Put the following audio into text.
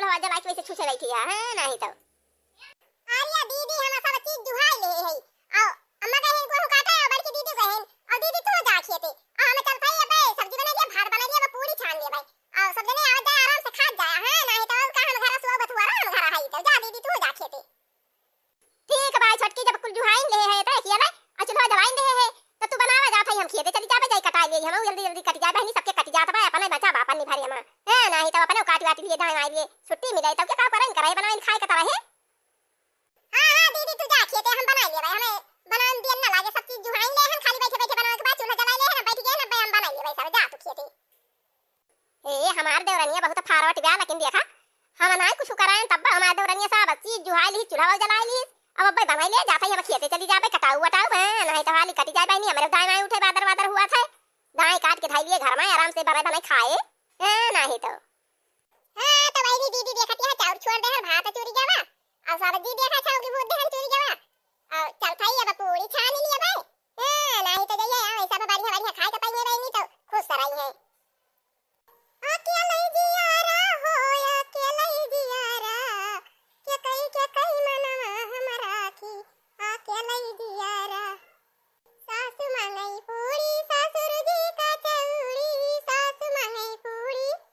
चूल्हा जला के वैसे छुछे बैठी है नहीं तो अरे दीदी हम सब चीज जुहाई ले है और अम्मा कहे को काटा है बड़की दीदी कहे और दीदी तू जा खेते और हम चल भाई अब सब्जी बना लिया भात बना लिया पूरी छान लिया भाई और सब जने आ जाए आराम से खा जाए है नहीं तो का हम घर सुबह बतुआ हम घर आई तो जा दीदी तू जा खेते ठीक है भाई छोटकी जब कुल जुहाई ले है तो किया ना और चूल्हा जलाई ले है तो तू बनावा जा भाई हम खेते चली जाबे जाई कटा ले हम जल्दी जल्दी कट जाए बहनी सबके कट जात भाई अपने बचा बापन नहीं भारी हम है नहीं तो अपने काट काट लिए जाए लिए छुट्टी मिले तब के का करन कराई बनाई खाए का तरह है हां दीदी तू जा खेते हम बना लिए भाई हमें बनान दिया ना लागे सब चीज जुहाई ले हम खाली बैठे बैठे बनाने के बाद चूल्हा जला ले ना बैठ गए ना हम बना लिए भाई सब जा तू खेते ए हमार देवरनिया बहुत फारवट गया लेकिन देखा हम ना कुछ कराएं तब हमार देवरनिया सब चीज जुहाई ली चूल्हा जलाई ली अब भाई बनाई ले जाता है खेते चली जाबे कटाऊ वटाऊ है नहीं तो हाली कटी जाए बहनी हमारे दाएं बाएं उठे बादर बादर हुआ था दाएं काट के धाई लिए घर में आराम से बनाए बनाए खाए नहीं तो हां तो भाई दीदी देखती है चाउर छोड़ दे हर भात चोरी जावा और सब्जी देखा चाउर की भूत देहन चोरी जावा और चल भाई अब पूरी छान लिया भाई नहीं तो जाइए ऐसा बढ़िया बढ़िया खाए तो पाइए नहीं तो खुश कराई है